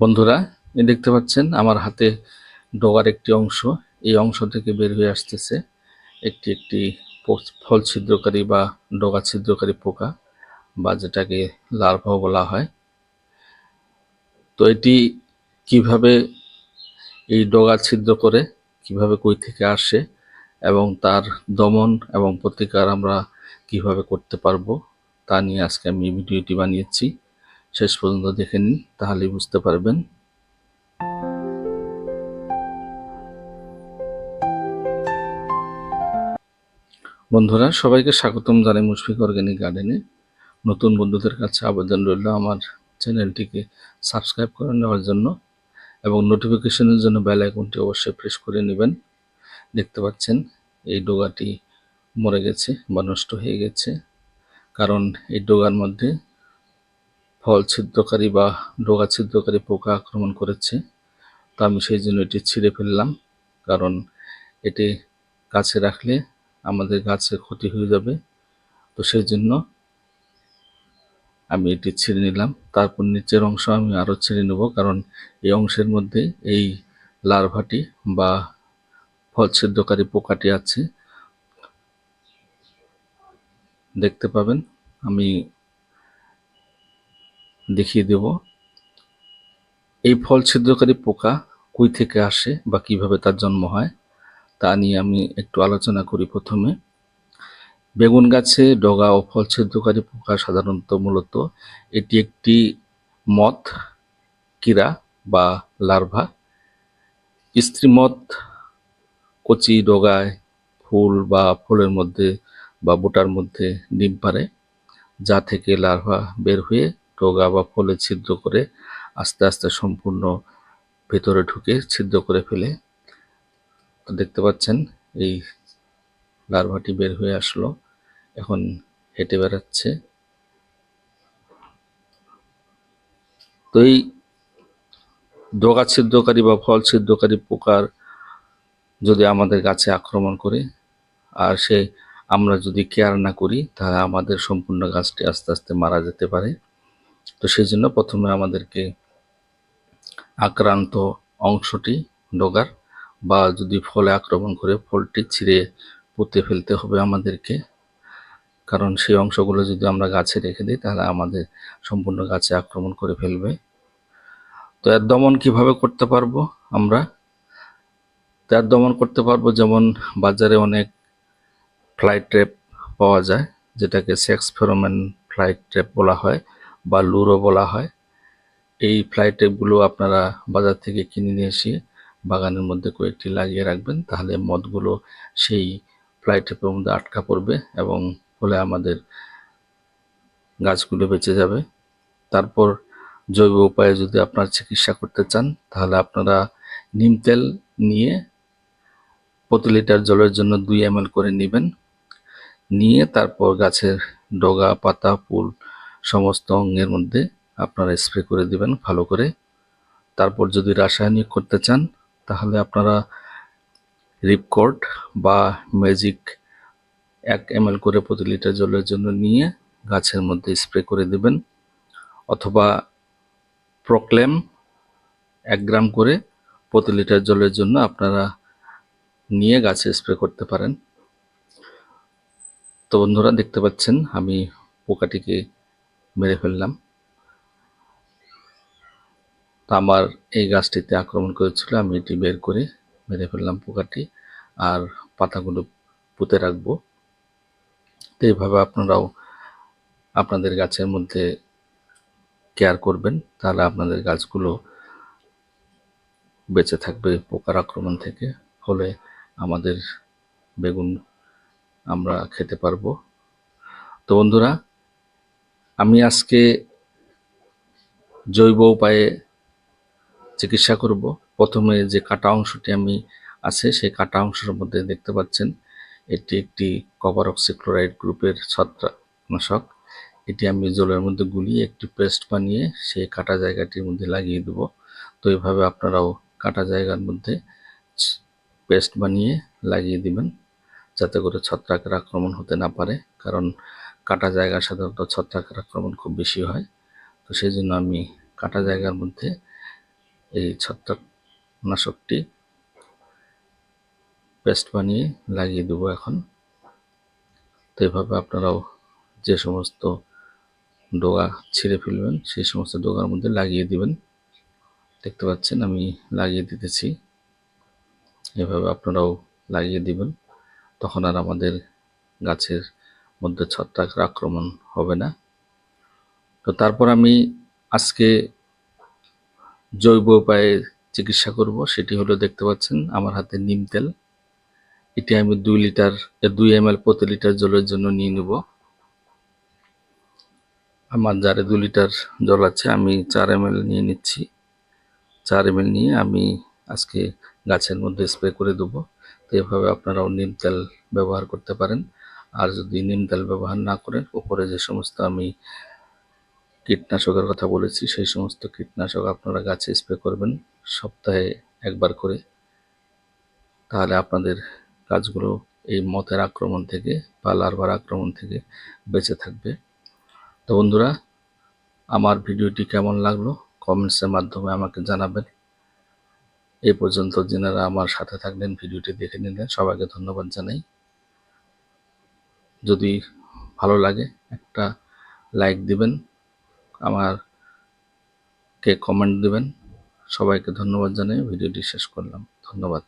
বন্ধুরা, দেখতে পাচ্ছেন আমার হাতে ডগার একটি অংশ। এই অংশ থেকে বের হয়ে আসতেছে একটি একটি ফল ছিদ্রকারী বা ডগা ছিদ্রকারী পোকা, বা যেটাকে লার্ভা বলা হয়। তো এটি কিভাবে এই ডগা ছিদ্র করে, কিভাবে কই থেকে আসে এবং তার দমন এবং প্রতিকার আমরা কিভাবে করতে পারবো, তা নিয়ে আজকে আমি ভিডিওটি বানিয়েছি। শেষ পর্যন্ত দেখে নিন, তাহলেই বুঝতে পারবেন। বন্ধুরা, সবাইকে স্বাগতম জানাই মুশফিক অর্গানিক গার্ডেনে। নতুন বন্ধুদের কাছে আবেদন রইল আমার চ্যানেলটিকে সাবস্ক্রাইব করে নেওয়ার জন্য এবং নোটিফিকেশনের জন্য বেল আইকনটি অবশ্যই প্রেস করে নেবেন। দেখতে পাচ্ছেন এই ডগাটি মরে গেছে বা নষ্ট হয়ে গেছে, কারণ এই ডগার মধ্যে ফল ছিদ্রকারী বা ডগা ছিদ্রকারী পোকা আক্রমণ করেছে। তো আমি সেই জন্য এটি ছিঁড়ে ফেললাম, কারণ এটি গাছে রাখলে আমাদের গাছের ক্ষতি হয়ে যাবে। তো সেই জন্য আমি এটি ছিঁড়ে নিলাম। তারপর নিচের অংশ আমি আরও ছিঁড়ে নেব, কারণ এই অংশের মধ্যে এই লার্ভাটি বা ফল ছিদ্রকারী পোকাটি আছে। দেখতে পাবেন, আমি দেখিয়ে দেব এই ফল ছিদ্রকারী পোকা কই থেকে আসে বা কিভাবে তার জন্ম হয়, তা নিয়ে আমি একটু আলোচনা করি। প্রথমে, বেগুন গাছে ডগা ও ফল ছিদ্রকারী পোকা সাধারণত মূলত এটি একটি মথ কীরা বা লার্ভা। স্ত্রী মথ কচি ডগায় ফুল বা ফুলের মধ্যে বা বোটার মধ্যে ডিম পাড়ে, যা থেকে লার্ভা বের হয়ে ডগা বা ফলে ছিদ্র করে আস্তে আস্তে সম্পূর্ণ ভেতরে ঢুকে ছিদ্র করে ফেলে। তো দেখতে পাচ্ছেন এই লার্ভাটি বের হয়ে আসলো, এখন হেঁটে বেড়াচ্ছে। তো এই ডগা ছিদ্রকারী বা ফল ছিদ্রকারী পোকার যদি আমাদের গাছে আক্রমণ করে আর আমরা যদি কেয়ার না করি, তাহলে আমাদের সম্পূর্ণ গাছটি আস্তে আস্তে মারা যেতে পারে। তো সেই জন্য প্রথমে আমাদেরকে আক্রান্ত অংশটি ডগার বা যদি ফলে আক্রমণ করে ফলটি ছিঁড়ে পুঁতে ফেলতে হবে আমাদেরকে, কারণ সেই অংশগুলো যদি আমরা গাছে রেখে দিই তাহলে আমাদের সম্পূর্ণ গাছে আক্রমণ করে ফেলবে। তো এর দমন কিভাবে করতে পারবো আমরা? তার দমন করতে পারবো, যেমন বাজারে অনেক ফ্লাই ট্র্যাপ পাওয়া যায়, যেটাকে সেক্স ফেরোমন ফ্লাই ট্র্যাপ বলা হয় বা লুরো বলা হয়। এই ফ্লাই ট্র্যাপগুলো আপনারা বাজার থেকে কিনে নিয়ে এসে বাগানের মধ্যে কয়েকটি লাগিয়ে রাখবেন, তাহলে মথগুলো সেই ফ্লাই ট্র্যাপের মধ্যে আটকা পড়বে এবং ফলে আমাদের গাছগুলো বেঁচে যাবে। তারপর জৈব উপায়ে যদি আপনারা চিকিৎসা করতে চান, তাহলে আপনারা নিম তেল নিয়ে প্রতি লিটার জলের জন্য 2 ml করে নেবেন। নিয়ে তারপর গাছের ডগা, পাতা, ফুল সমস্ত অঙ্গের মধ্যে আপনারা স্প্রে করে দিবেন ভালো করে। তারপর যদি রাসায়নিক করতে চান, তাহলে আপনারা রিপকোর্ড বা ম্যাজিক 1 ml করে প্রতি লিটার জলের জন্য নিয়ে গাছের মধ্যে স্প্রে করে দিবেন, অথবা প্রোক্লেম 1 গ্রাম করে প্রতি লিটার জলের জন্য আপনারা নিয়ে গাছে স্প্রে করতে পারেন। তো বন্ধুরা, দেখতে পাচ্ছেন আমি পোকাটিকে মেরে ফেললাম। তো আমার এই গাছটিতে আক্রমণ করেছিল, আমি এটি বের করে মেরে ফেললাম পোকাটি, আর পাতাগুলো পুঁতে রাখবো। তো এইভাবে আপনারাও আপনাদের গাছের মধ্যে কেয়ার করবেন, তাহলে আপনাদের গাছগুলো বেঁচে থাকবে পোকার আক্রমণ থেকে। ফলে আমাদের বেগুন আমরা খেতে পারবো। তো বন্ধুরা, আমি আজকে জৈব উপায়ে চিকিৎসা করব। প্রথমে যে কাটা অংশটি আমি আছে, সেই কাটা অংশের মধ্যে দেখতে পাচ্ছেন এটি একটি কপার অক্সিক্লোরাইড গ্রুপের ছত্রাকনাশক। এটি আমি জলের মধ্যে গুলিয়ে একটি পেস্ট বানিয়ে সেই কাটা জায়গাটির মধ্যে লাগিয়ে দেব। তো এইভাবে আপনারাও কাটা জায়গার মধ্যে পেস্ট বানিয়ে লাগিয়ে দিবেন, যাতে করে ছত্রাকের আক্রমণ হতে না পারে, কারণ কাটা জায়গায় সাধারণত ছত্রাকের আক্রমণ খুব বেশি হয়। তো সেই জন্য আমি কাটা জায়গার মধ্যে এই ছত্রাকনাশকটি পেস্ট বানিয়ে লাগিয়ে দেবো এখন। তো এভাবে আপনারাও যে সমস্ত ডগা ছিঁড়ে ফেলবেন সেই সমস্ত ডগার মধ্যে লাগিয়ে দিবেন। দেখতে পাচ্ছেন আমি লাগিয়ে দিতেছি। এভাবে আপনারাও লাগিয়ে দিবেন, তখন আর আমাদের গাছের মধ্যে ছত্রাকের আক্রমণ হবে না। তো তারপর আমি আজকে জৈব উপায়ে চিকিৎসা করব, সেটি হলো দেখতে পাচ্ছেন আমার হাতে নিম তেল। এটি আমি 2 ml প্রতি লিটার জলের জন্য নিয়ে নেব। আমার জারে 2 লিটার জল আছে, আমি 4 ml নিয়ে নিচ্ছি। 4 ml নিয়ে আমি আজকে গাছের মধ্যে স্প্রে করে দেবো। তো এভাবে আপনারাও নিম তেল ব্যবহার করতে পারেন। আর যদি নিম তেল ব্যবহার না করেন, উপরে যে সমস্ত আমি কীটনাশকের কথা বলেছি সেই সমস্ত কীটনাশক আপনারা গাছে স্প্রে করবেন সপ্তাহে একবার করে। তাহলে আপনাদের গাছগুলো এই মথের আক্রমণ থেকে বা লার্ভার আক্রমণ থেকে বেঁচে থাকবে। তো বন্ধুরা, আমার ভিডিওটি কেমন লাগলো কমেন্টসের মাধ্যমে আমাকে জানাবেন। এই পর্যন্ত যারা আমার সাথে থাকলেন, ভিডিওটি দেখে নিলেন, সবাইকে ধন্যবাদ জানাই। যদি ভালো লাগে একটা লাইক দিবেন, আমাকে কমেন্ট দিবেন। সবাইকে ধন্যবাদ জানাই ভিডিওটি শেষ করলাম। ধন্যবাদ।